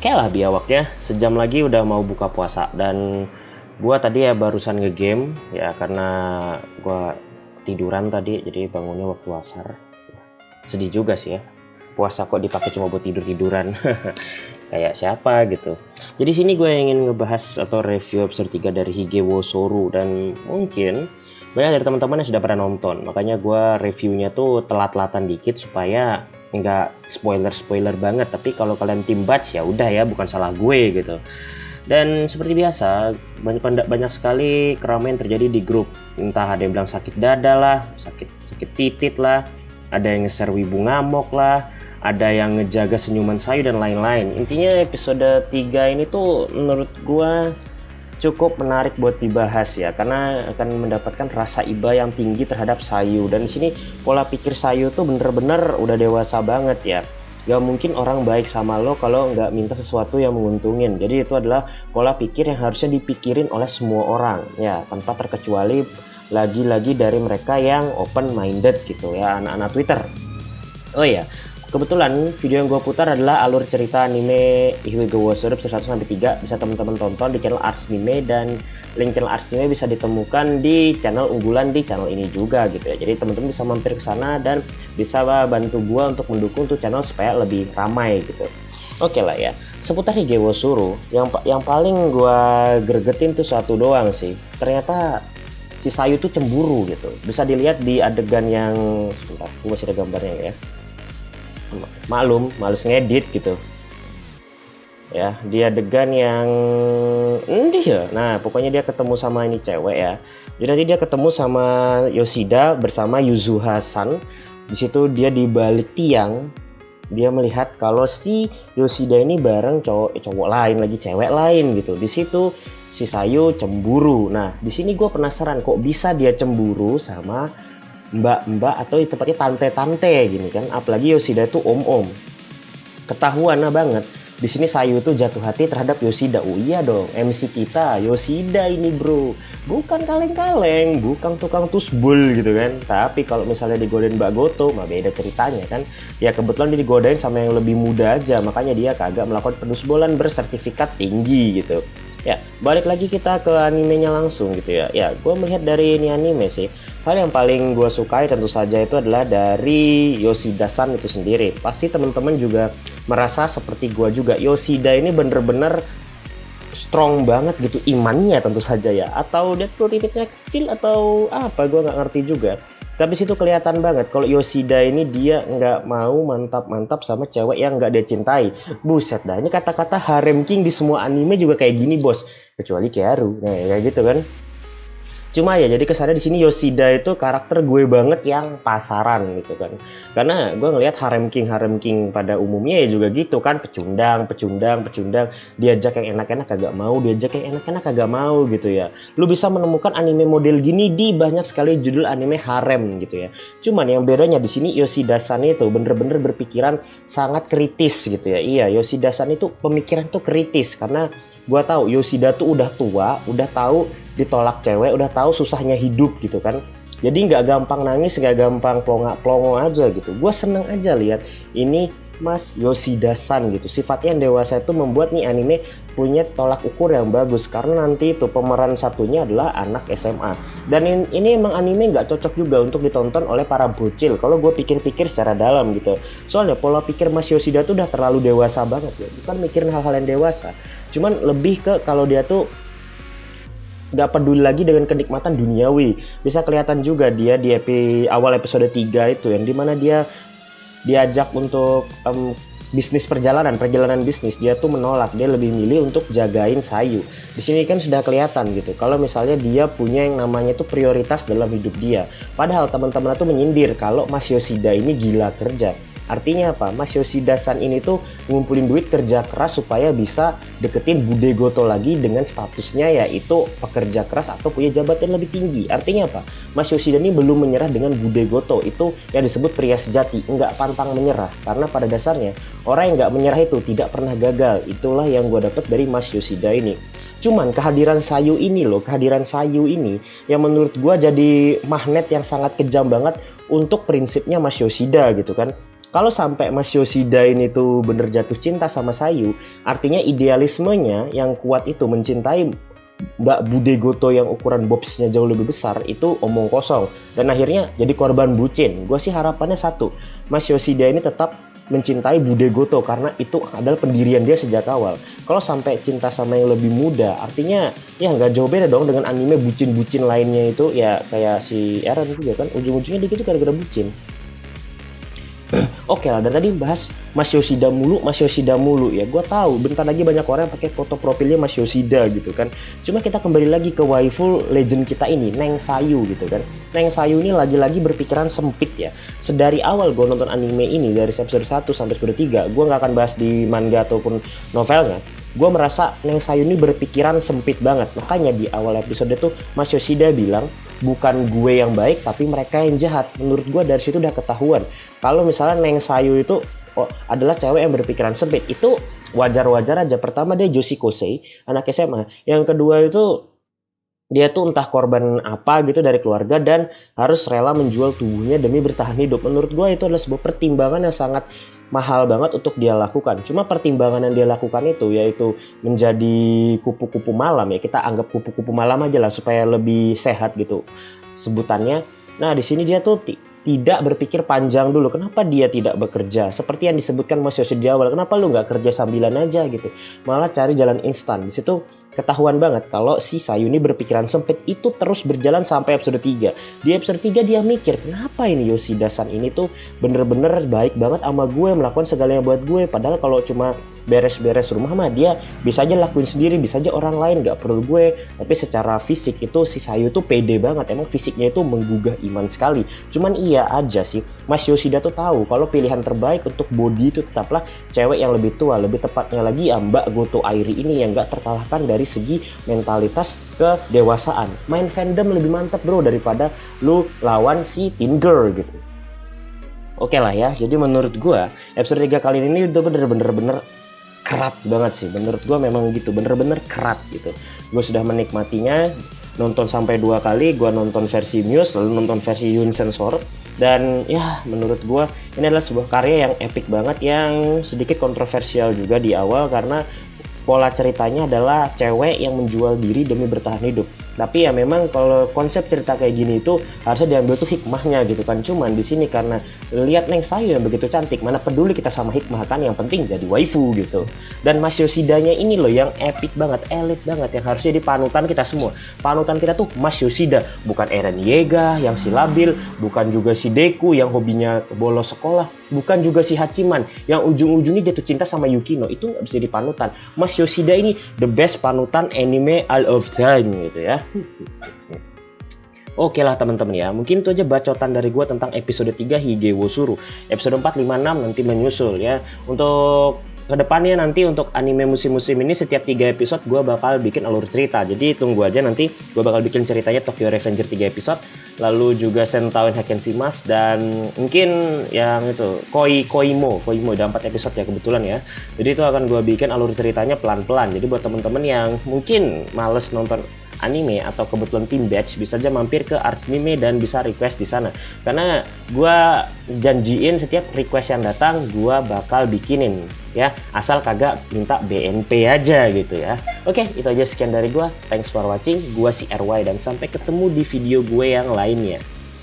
Oke lah biawaknya, sejam lagi udah mau buka puasa dan gua tadi ya barusan ngegame ya karena gua tiduran tadi jadi bangunnya waktu asar. Sedih juga sih ya. Puasa kok dipakai cuma buat tidur-tiduran. Kayak siapa gitu. Jadi sini gue ingin ngebahas atau review episode 3 dari Higewo Soru dan mungkin banyak dari teman-teman yang sudah pernah nonton. Makanya gue reviewnya tuh telat-telatan dikit supaya nggak spoiler banget. Tapi kalau kalian tim batch ya udah ya, bukan salah gue gitu. Dan seperti biasa banyak sekali keramaian terjadi di grup. Entah ada yang bilang sakit dada lah, sakit titit lah, ada yang nge-share wibu ngamok lah, ada yang ngejaga senyuman sayu dan lain-lain. Intinya episode 3 ini tuh menurut gua cukup menarik buat dibahas ya, karena akan mendapatkan rasa iba yang tinggi terhadap Sayu. Dan di sini pola pikir Sayu tuh bener-bener udah dewasa banget ya. Gak mungkin orang baik sama lo kalau nggak minta sesuatu yang menguntungin. Jadi itu adalah pola pikir yang harusnya dipikirin oleh semua orang ya, tanpa terkecuali lagi-lagi dari mereka yang open minded gitu ya, anak-anak Twitter. Oh iya, kebetulan video yang gue putar adalah alur cerita anime Higewo Soru episode 1-3. Bisa teman-teman tonton di channel Arts Anime, dan link channel Arts Anime bisa ditemukan di channel unggulan di channel ini juga gitu ya. Jadi teman-teman bisa mampir ke sana dan bisa bantu gue untuk mendukung tuh channel supaya lebih ramai gitu. Oke lah ya, seputar Higewo Soru yang paling gue gregetin tuh satu doang sih. Ternyata si Sayu tuh cemburu gitu. Bisa dilihat di adegan yang sebentar, gue masih ada gambarnya ya. Maklum, males ngedit gitu ya, dia adegan yang ya. Nah pokoknya dia ketemu sama ini cewek ya. Jadi nanti dia ketemu sama Yoshida bersama Yuzuha-san. Di situ dia di balik tiang, dia melihat kalau si Yoshida ini bareng cowok lain lagi, cewek lain gitu. Di situ si Sayu cemburu. Nah di sini gue penasaran kok bisa dia cemburu sama mbak-mbak atau tepatnya tante-tante gini kan, apalagi Yoshida tuh om-om. Ketahuan banget di sini Sayu tuh jatuh hati terhadap Yoshida. Oh iya dong, MC kita Yoshida ini bro, bukan kaleng-kaleng, bukan tukang tusbul gitu kan. Tapi kalau misalnya digodain Mbak Goto mah beda ceritanya kan. Ya kebetulan dia digodain sama yang lebih muda aja, makanya dia kagak melakukan penusbulan bersertifikat tinggi gitu. Ya, balik lagi kita ke animenya langsung gitu ya. Ya, gue melihat dari ini anime sih, hal yang paling gue sukai tentu saja itu adalah dari Yoshida-san itu sendiri. Pasti teman-teman juga merasa seperti gue juga. Yoshida ini bener-bener strong banget gitu imannya tentu saja ya. Atau dia tuh titiknya kecil atau apa, gue nggak ngerti juga. Tapi situ kelihatan banget kalau Yoshida ini dia nggak mau mantap-mantap sama cewek yang nggak dia cintai. Buset dah, ini kata-kata harem king di semua anime juga kayak gini bos. Kecuali Kyaru, nah kayak gitu kan. Cuma ya jadi kesannya di sini Yoshida itu karakter gue banget yang pasaran gitu kan. Karena gue ngelihat harem king pada umumnya ya juga gitu kan, pecundang, diajak yang enak-enak kagak mau, diajak yang enak-enak kagak mau gitu ya. Lu bisa menemukan anime model gini di banyak sekali judul anime harem gitu ya. Cuman yang bedanya di sini Yoshida-san itu bener-bener berpikiran sangat kritis gitu ya. Iya, Yoshida-san itu pemikiran tuh kritis karena gue tahu Yoshida tuh udah tua, udah tahu ditolak cewek, udah tahu susahnya hidup gitu kan. Jadi nggak gampang nangis, nggak gampang plongo aja gitu. Gue seneng aja lihat ini Mas Yoshida-san gitu. Sifatnya yang dewasa itu membuat nih anime punya tolak ukur yang bagus, karena nanti itu pemeran satunya adalah anak SMA. Dan ini emang anime nggak cocok juga untuk ditonton oleh para bocil kalau gue pikir-pikir secara dalam gitu. Soalnya pola pikir Mas Yoshida tuh udah terlalu dewasa banget ya. Bukan mikirin hal-hal yang dewasa, cuman lebih ke kalau dia tuh nggak peduli lagi dengan kenikmatan duniawi. Bisa kelihatan juga dia di awal episode 3 itu yang dimana dia diajak untuk bisnis perjalanan bisnis, dia tuh menolak, dia lebih milih untuk jagain Sayu. Di sini kan sudah kelihatan gitu kalau misalnya dia punya yang namanya itu prioritas dalam hidup dia. Padahal teman-teman tuh menyindir kalau Mas Yoshida ini gila kerja. Artinya apa? Mas Yoshida-san ini tuh ngumpulin duit kerja keras supaya bisa deketin Bude Goto lagi dengan statusnya yaitu pekerja keras atau punya jabatan lebih tinggi. Artinya apa? Mas Yoshida ini belum menyerah dengan Bude Goto. Itu yang disebut pria sejati, nggak pantang menyerah. Karena pada dasarnya orang yang nggak menyerah itu tidak pernah gagal. Itulah yang gue dapat dari Mas Yoshida ini. Cuman kehadiran Sayu ini yang menurut gue jadi magnet yang sangat kejam banget untuk prinsipnya Mas Yoshida gitu kan. Kalau sampai Mas Yoshida ini tuh bener jatuh cinta sama Sayu, artinya idealismenya yang kuat itu mencintai Mbak Bude Goto yang ukuran bobsnya jauh lebih besar itu omong kosong dan akhirnya jadi korban bucin. Gue sih harapannya satu, Mas Yoshida ini tetap mencintai Bude Goto karena itu adalah pendirian dia sejak awal. Kalau sampai cinta sama yang lebih muda, artinya ya nggak jauh beda dong dengan anime bucin-bucin lainnya itu ya kayak si Eren juga kan ujung-ujungnya dia gitu gara-gara bucin. Oke lah, dan tadi bahas Mas Yoshida mulu ya. Gue tahu bentar lagi banyak orang yang pakai foto profilnya Mas Yoshida gitu kan. Cuma kita kembali lagi ke waifu legend kita ini, Neng Sayu gitu kan. Neng Sayu ini lagi-lagi berpikiran sempit ya. Sedari awal gue nonton anime ini dari episode 1 sampai episode 3, gue nggak akan bahas di manga ataupun novelnya. Gue merasa Neng Sayu ini berpikiran sempit banget. Makanya di awal episode tuh Mas Yoshida bilang, bukan gue yang baik tapi mereka yang jahat. Menurut gue dari situ udah ketahuan kalau misalnya Neng Sayu itu adalah cewek yang berpikiran sempit. Itu wajar-wajar aja. Pertama dia Joshi Kosei, anak SMA. Yang kedua itu dia tuh entah korban apa gitu dari keluarga dan harus rela menjual tubuhnya demi bertahan hidup. Menurut gue itu adalah sebuah pertimbangan yang sangat mahal banget untuk dia lakukan. Cuma pertimbangan yang dia lakukan itu yaitu menjadi kupu-kupu malam ya. Kita anggap kupu-kupu malam aja lah supaya lebih sehat gitu sebutannya. Nah, di sini dia tuh tidak berpikir panjang dulu. Kenapa dia tidak bekerja? Seperti yang disebutkan Mas Yoshida di awal. Kenapa lu nggak kerja sambilan aja gitu? Malah cari jalan instan. Di situ ketahuan banget kalau si Sayu ini berpikiran sempit itu terus berjalan sampai episode 3. Di episode 3 dia mikir, kenapa ini Yoshida-san ini tuh bener-bener baik banget sama gue, melakukan segalanya buat gue. Padahal kalau cuma beres-beres rumah mah dia bisa aja lakuin sendiri, bisa aja orang lain, nggak perlu gue. Tapi secara fisik itu si Sayu tuh pede banget. Emang fisiknya itu menggugah iman sekali. Cuman iya aja sih, Mas Yoshida tuh tahu kalau pilihan terbaik untuk body itu tetaplah cewek yang lebih tua. Lebih tepatnya lagi Mbak Goto Airi ini yang nggak terkalahkan dari segi mentalitas kedewasaan. Main fandom lebih mantap bro daripada lu lawan si teen girl gitu. Oke lah ya, jadi menurut gua episode 3 kali ini itu bener-bener kerat banget sih. Menurut gua memang gitu, bener-bener kerat gitu. Gue sudah menikmatinya, nonton sampai 2 kali. Gue nonton versi Muse, lalu nonton versi Yun Sensor. Dan ya menurut gue ini adalah sebuah karya yang epic banget, yang sedikit kontroversial juga di awal karena pola ceritanya adalah cewek yang menjual diri demi bertahan hidup. Tapi ya memang kalau konsep cerita kayak gini itu harusnya diambil tuh hikmahnya gitu kan. Cuman di sini karena lihat Neng Sayu yang begitu cantik, mana peduli kita sama hikmah kan, yang penting jadi waifu gitu. Dan Mas Yoshidanya ini loh yang epic banget, elit banget, yang harusnya jadi panutan kita semua. Panutan kita tuh Mas Yoshida, bukan Eren Yeager yang si labil, bukan juga si Deku yang hobinya bolos sekolah, bukan juga si Hachiman yang ujung-ujungnya jatuh cinta sama Yukino. Itu nggak bisa jadi panutan. Mas Yoshida ini the best panutan anime all of time gitu ya. Oke lah teman-teman ya, mungkin itu aja bacotan dari gue tentang episode 3 Hige wo Suru. Episode 4, 5, 6 nanti menyusul ya. Untuk kedepannya nanti untuk anime musim-musim ini setiap 3 episode gue bakal bikin alur cerita. Jadi tunggu aja, nanti gue bakal bikin ceritanya Tokyo Revenger 3 episode, lalu juga Sentoin Hakkenshimas, dan mungkin yang itu Koimo udah 4 episode ya kebetulan ya. Jadi itu akan gue bikin alur ceritanya pelan-pelan. Jadi buat temen-temen yang mungkin males nonton anime atau kebetulan Team Batch, bisa aja mampir ke Arts Anime dan bisa request di sana. Karena gue janjiin setiap request yang datang gue bakal bikinin ya, asal kagak minta BNP aja gitu ya. Oke, itu aja sekian dari gue. Thanks for watching. Gue si RY dan sampai ketemu di video gue yang lainnya.